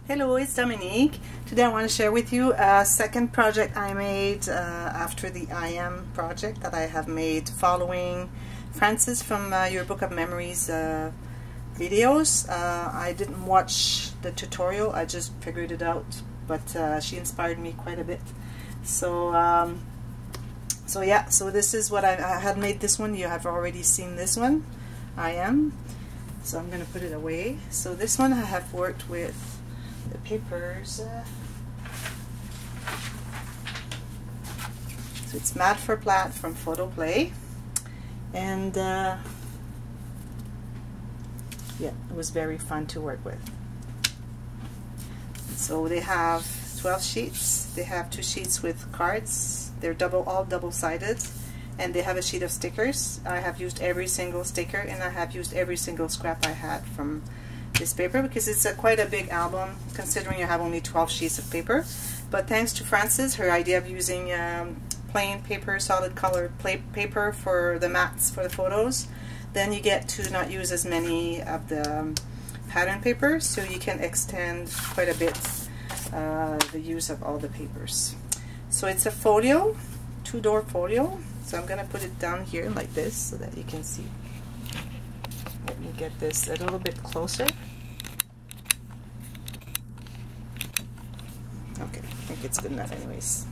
Hello, it's Dominique. Today I want to share with you a second project I made after the I Am project that I have made following Frances from your Book of Memories videos. I didn't watch the tutorial, I just figured it out, but she inspired me quite a bit. So this is what I had made this one. You have already seen this one, I Am. So I'm going to put it away. So this one I have worked with the papers. So it's Mad for Plaid from Photo Play, and yeah, it was very fun to work with. So they have 12 sheets. They have 2 sheets with cards. They're all double-sided, and they have a sheet of stickers. I have used every single sticker, and I have used every single scrap I had from this paper because it's quite a big album considering you have only 12 sheets of paper. But thanks to Frances, her idea of using plain paper, solid color paper for the mats for the photos, then you get to not use as many of the pattern paper, so you can extend quite a bit the use of all the papers. So it's a folio, 2-door folio. So I'm going to put it down here like this so that you can see. Let me get this a little bit closer. Okay, I think it's good enough anyways.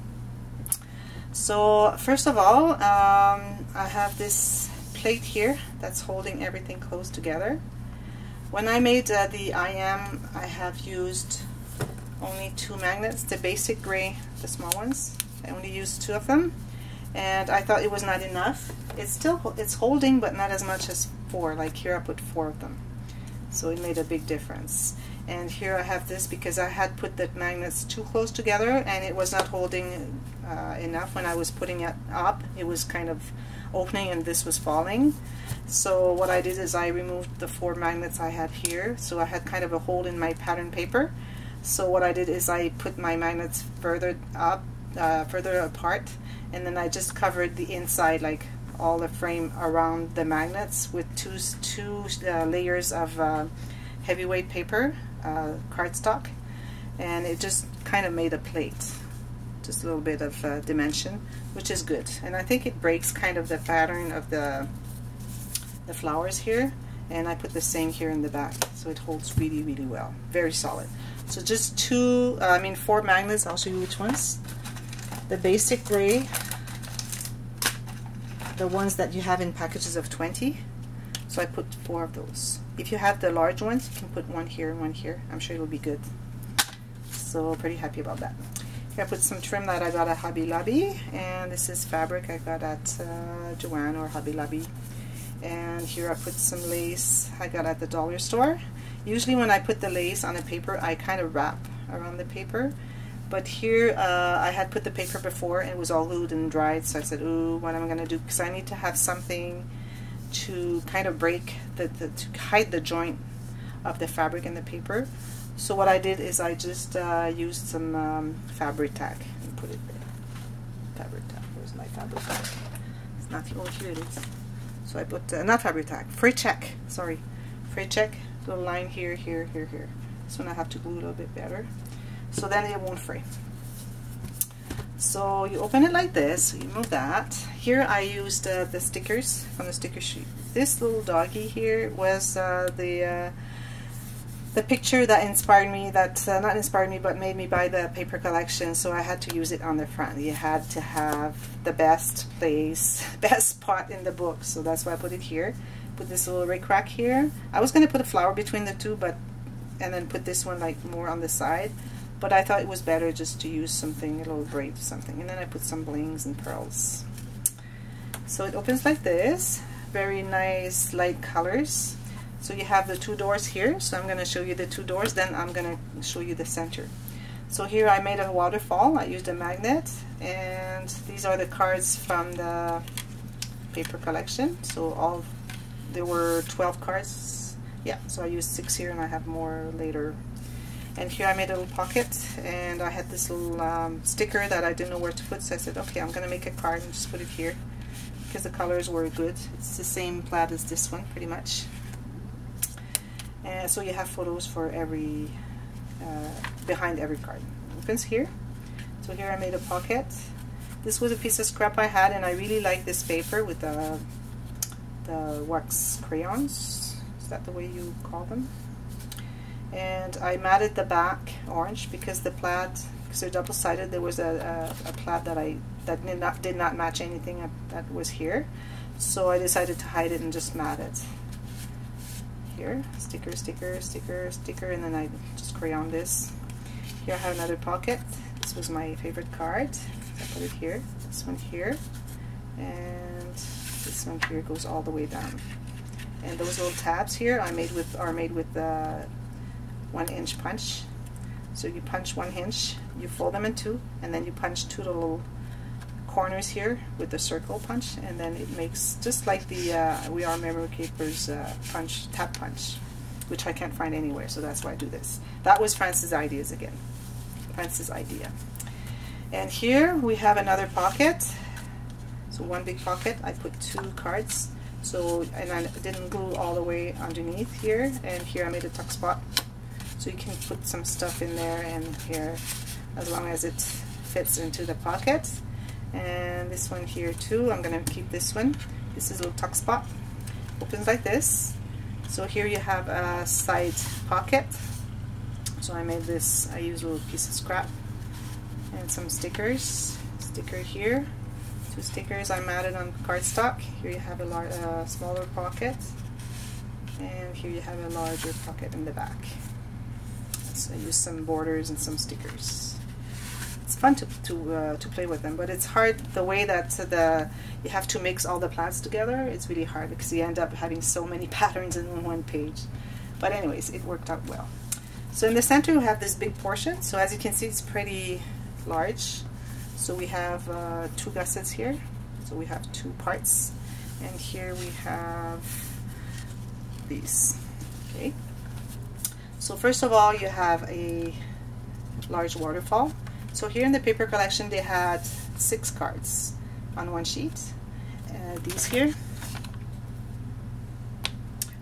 So first of all, I have this plate here that's holding everything close together. When I made the I Am, I have used only 2 magnets, the basic gray, the small ones. I only used 2 of them, and I thought it was not enough. It's holding, but not as much as 4. Like here I put 4 of them, so it made a big difference. And here I have this because I had put the magnets too close together and it was not holding enough. When I was putting it up, it was kind of opening and this was falling. So what I did is I removed the 4 magnets I had here, so I had kind of a hole in my pattern paper. So what I did is I put my magnets further up, further apart, and then I just covered the inside, like all the frame around the magnets, with two layers of heavyweight paper, cardstock, and it just kind of made a plate, just a little bit of dimension, which is good. And I think it breaks kind of the pattern of the flowers here, and I put the same here in the back, so it holds really, really well, very solid. So just 4 magnets. I'll show you which ones. The basic gray, the ones that you have in packages of 20. So I put 4 of those. If you have the large ones, you can put 1 here and 1 here. I'm sure it will be good. So pretty happy about that. Here I put some trim that I got at Hobby Lobby, and this is fabric I got at Joann or Hobby Lobby. And here I put some lace I got at the dollar store. Usually when I put the lace on the paper, I kind of wrap around the paper. But here I had put the paper before and it was all glued and dried, so I said, ooh, what am I going to do? Because I need to have something to kind of break, to hide the joint of the fabric and the paper. So what I did is I just used some fabric tack and put it there. Fabric tack, where's my fabric tack? It's not, oh, here it is. So I put, not fabric tack, fray check, sorry. Fray check, little line here, here, here, here. This one I have to glue a little bit better, so then it won't fray. So you open it like this, so you move that. Here I used the stickers from the sticker sheet. This little doggy here was the picture that inspired me, not inspired me, but made me buy the paper collection, so I had to use it on the front. You had to have the best place, best spot in the book, so that's why I put it here. Put this little rickrack here. I was going to put a flower between the two, and then put this one like more on the side, but I thought it was better just to use something, a little braid or something. And then I put some blings and pearls. So it opens like this, very nice light colors. So you have the 2 doors here, so I'm going to show you the 2 doors, then I'm going to show you the center. So here I made a waterfall. I used a magnet, and these are the cards from the paper collection. So there were 12 cards. Yeah, so I used 6 here and I have more later. And here I made a little pocket, and I had this little sticker that I didn't know where to put, so I said, okay, I'm going to make a card and just put it here because the colors were good. It's the same plaid as this one pretty much. And so you have photos for every behind every card. It opens here. So here I made a pocket. This was a piece of scrap I had, and I really like this paper with the wax crayons. Is that the way you call them? And I matted the back orange because the plaid, because they're double-sided, there was a plaid that did not match anything that was here. So I decided to hide it and just mat it. Here, sticker, sticker, sticker, sticker, and then I just crayon this. Here I have another pocket. This was my favorite card. So I put it here. This one here, and this one here goes all the way down. And those little tabs here are made with 1-inch punch. So you punch 1 inch, you fold them in two, and then you punch 2 little corners here with the circle punch, and then it makes just like the We Are Memory Keepers tap punch, which I can't find anywhere, so that's why I do this. That was France's ideas again. France's idea. And here we have another pocket. So one big pocket, I put 2 cards. So, and I didn't glue all the way underneath here, and here I made a tuck spot. So you can put some stuff in there and here, as long as it fits into the pocket. And this one here too, I'm going to keep this one. This is a little tuck spot. Opens like this. So here you have a side pocket. So I made this, I used a little piece of scrap and some stickers. Sticker here. 2 stickers I matted on cardstock. Here you have a smaller pocket. And here you have a larger pocket in the back. So I used some borders and some stickers. It's fun to play with them, but it's hard the way that you have to mix all the plaids together. It's really hard because you end up having so many patterns in one page. But anyways, it worked out well. So in the center we have this big portion. So as you can see, it's pretty large. So we have 2 gussets here. So we have 2 parts, and here we have these. Okay. So first of all, you have a large waterfall. So here in the paper collection, they had 6 cards on one sheet. These here,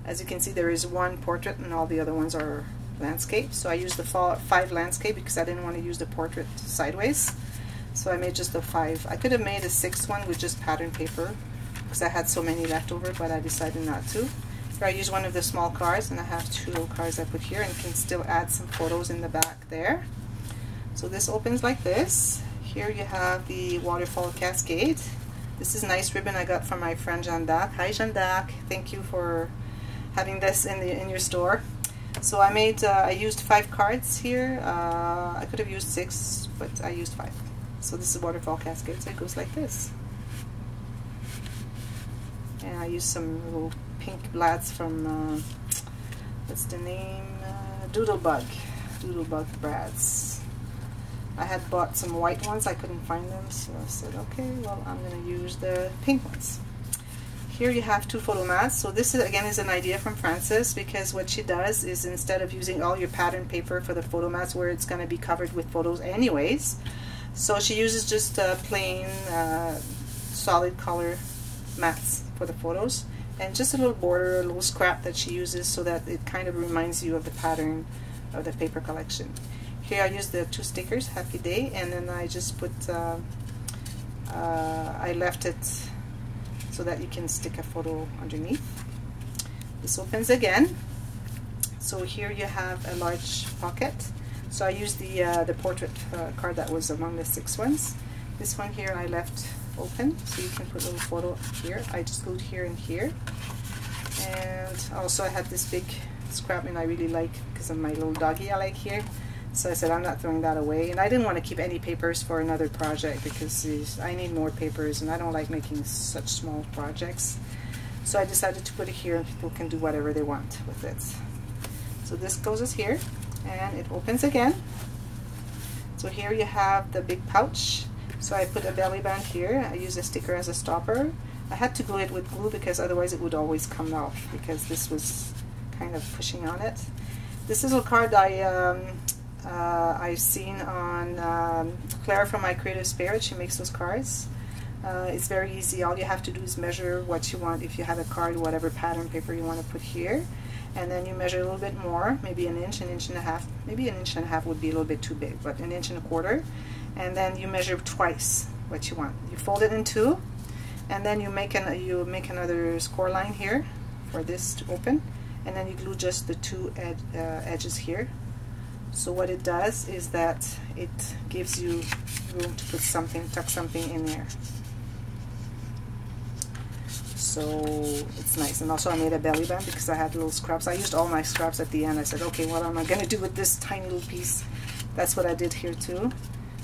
as you can see, there is 1 portrait and all the other ones are landscape. So I used the 5 landscape because I didn't want to use the portrait sideways. So I made just the 5. I could have made a 6th one with just pattern paper because I had so many left over, but I decided not to. Here I use one of the small cards, and I have 2 little cards I put here, and can still add some photos in the back there. So this opens like this. Here you have the waterfall cascade. This is nice ribbon I got from my friend Jeanne d'Arc. Hi Jeanne d'Arc, thank you for having this in your store. So I made, I used 5 cards here. I could have used 6, but I used 5. So this is waterfall cascade, so it goes like this. And I used some little pink blads from, what's the name? Doodlebug brads. I had bought some white ones, I couldn't find them, so I said, okay, well, I'm going to use the pink ones. Here you have 2 photo mats. So this is, again, is an idea from Frances, because what she does is, instead of using all your pattern paper for the photo mats where it's going to be covered with photos anyways, so she uses just plain solid color mats for the photos, and just a little border, a little scrap that she uses so that it kind of reminds you of the pattern of the paper collection. Here I use the 2 stickers, Happy Day, and then I just put, I left it so that you can stick a photo underneath. This opens again. So here you have a large pocket. So I used the portrait card that was among the 6 ones. This one here I left open, so you can put a little photo here. I just glued here and here. And also I had this big scrap, and I really like because of my little doggy I like here. So I said I'm not throwing that away, and I didn't want to keep any papers for another project because I need more papers, and I don't like making such small projects. So I decided to put it here, and people can do whatever they want with it. So this goes here, and it opens again. So here you have the big pouch. So I put a belly band here. I use a sticker as a stopper. I had to glue it with glue because otherwise it would always come off, because this was kind of pushing on it. This is a card I've seen on Claire from My Creative Spirit. She makes those cards. It's very easy. All you have to do is measure what you want. If you have a card, whatever pattern paper you want to put here, and then you measure a little bit more, maybe an inch and a half. Maybe an inch and a half would be a little bit too big, but an inch and a quarter. And then you measure twice what you want. You fold it in two, and then you make another score line here for this to open, and then you glue just the two edges here. So what it does is that it gives you room to put something, tuck something in there. So it's nice. And also I made a belly band because I had little scraps. I used all my scraps at the end. I said, okay, what am I going to do with this tiny little piece? That's what I did here too.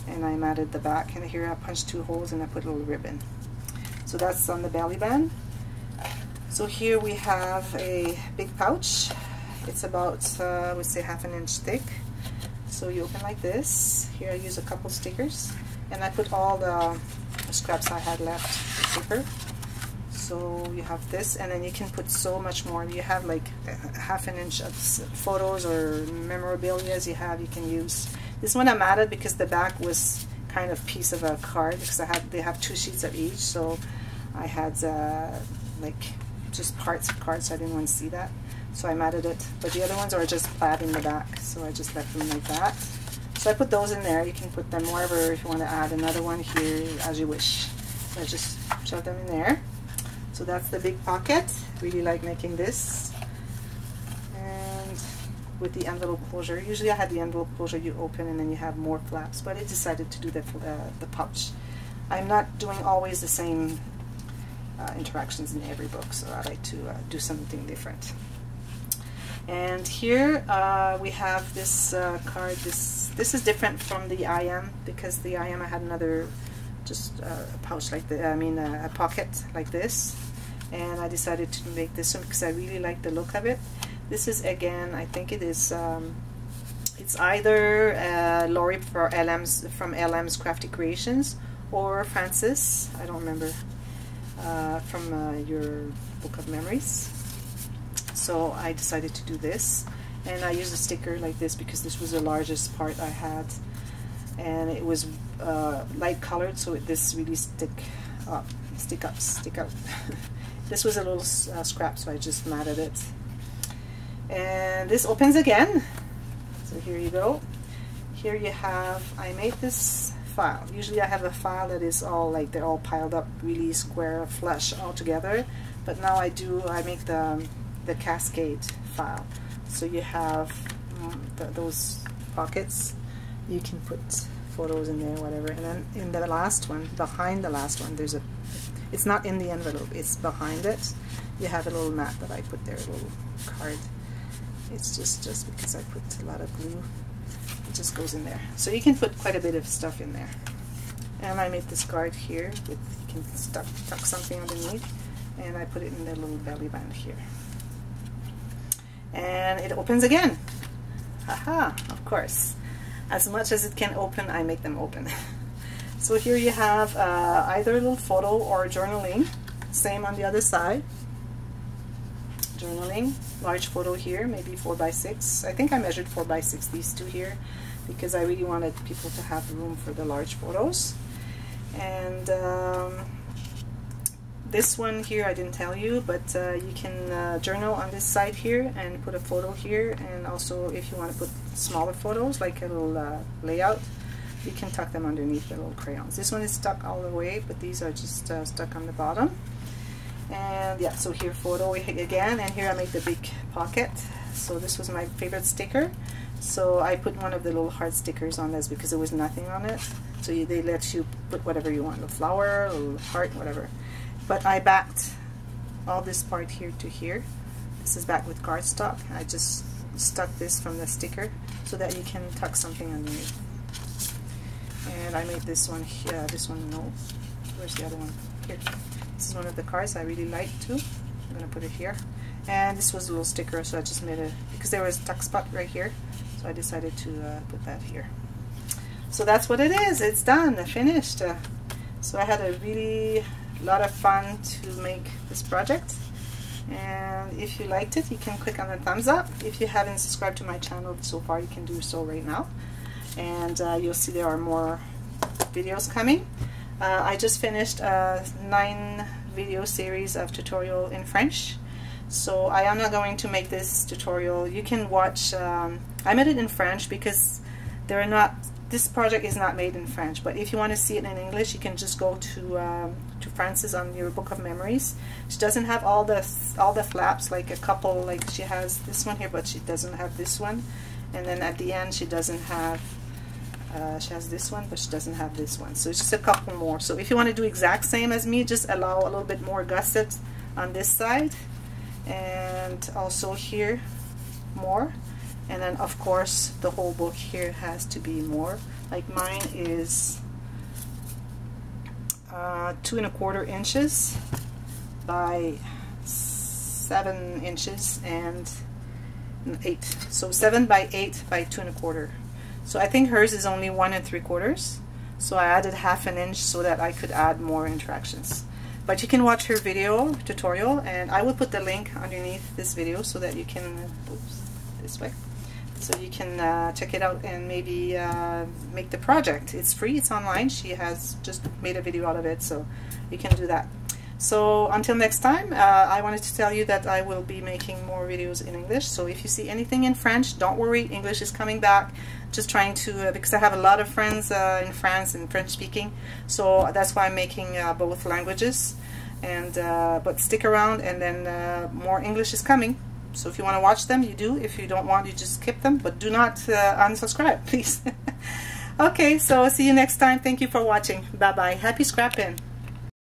And I matted the back, and here I punched 2 holes and I put a little ribbon. So that's on the belly band. So here we have a big pouch. It's about, I would say, 1/2 inch thick. So you open like this. Here I use a couple stickers, and I put all the scraps I had left in paper. So you have this, and then you can put so much more. You have like 1/2 inch of photos or memorabilia you can use. This one I matted because the back was kind of piece of a card, because they have 2 sheets of each, so I had like just parts of cards, so I didn't want to see that. So I matted it, but the other ones are just plaid in the back, so I just left them like that. So I put those in there. You can put them wherever if you want to add another one here as you wish. So I just shove them in there. So that's the big pocket. Really like making this. And with the envelope closure, usually I had the envelope closure you open and then you have more flaps, but I decided to do the pouch. I'm not doing always the same interactions in every book, so I like to do something different. And here we have this card. This is different from the IM, because the IM I had another just a pouch like the, a pocket like this, and I decided to make this one because I really like the look of it. This is, again, I think it is it's either Lori from LM's Crafty Creations, or Francis, I don't remember, from your book of memories. So I decided to do this, and I used a sticker like this because this was the largest part I had, and it was light colored, so this really stick out. This was a little scrap, so I just matted it. And this opens again. So here you go. Here you have, I made this file. Usually I have a file that is all like, they're all piled up really square, flush all together, but now I make the cascade file. So you have those pockets, you can put photos in there, whatever, and then in the last one, behind the last one, there's it's not in the envelope, it's behind it. You have a little mat that I put there, a little card. It's just because I put a lot of glue, it just goes in there. So you can put quite a bit of stuff in there. And I made this card here with, you can tuck something underneath, and I put it in the little belly band here. And it opens again. Haha, of course. As much as it can open, I make them open. So here you have either a little photo or journaling. Same on the other side. Journaling, large photo here, maybe 4x6. I think I measured 4x6, these two here, because I really wanted people to have room for the large photos. And this one here I didn't tell you, but you can journal on this side here and put a photo here, and also if you want to put smaller photos like a little layout, you can tuck them underneath the little crayons. This one is stuck all the way, but these are just stuck on the bottom. And yeah, so here photo again, and here I made the big pocket. So this was my favorite sticker, so I put one of the little heart stickers on this because there was nothing on it. So they let you put whatever you want, a flower, a little heart, whatever. But I backed all this part here to here. This is back with cardstock. I just stuck this from the sticker so that you can tuck something underneath. And I made this one here, this one, no, where's the other one? Here. This is one of the cards I really like too. I'm going to put it here. And this was a little sticker, so I just made it, because there was a tuck spot right here, so I decided to put that here. So that's what it is. It's done, finished. So I had a really lot of fun to make this project, and if you liked it, you can click on the thumbs up. If you haven't subscribed to my channel so far, you can do so right now, and you'll see there are more videos coming. I just finished a 9 video series of tutorial in French, So I am not going to make this tutorial. You can watch, I made it in French because this project is not made in French, but if you want to see it in English, you can just go to Frances on your book of memories. She doesn't have all the flaps, like a couple, like she has this one here, but she doesn't have this one. And then at the end, she doesn't have, she has this one, but she doesn't have this one. So it's just a couple more. So if you want to do exact same as me, just allow a little bit more gusset on this side, and also here more. And then of course the whole book here has to be more. Like mine is 2 1/4 inches by 7 inches and 8. So 7 by 8 by 2 1/4. So I think hers is only 1 3/4. So I added 1/2 inch so that I could add more interactions. But you can watch her video tutorial, and I will put the link underneath this video so that you can, oops, this way, so you can check it out and maybe make the project. It's free, it's online. She has just made a video out of it, so you can do that. So until next time, I wanted to tell you that I will be making more videos in English. So if you see anything in French, don't worry, English is coming back. Just trying to, because I have a lot of friends in France and French speaking, so that's why I'm making both languages. And but stick around, and then more English is coming. So if you want to watch them, you do. If you don't want, you just skip them, but do not unsubscribe, please. Okay, so see you next time. Thank you for watching. Bye bye. Happy scrapping.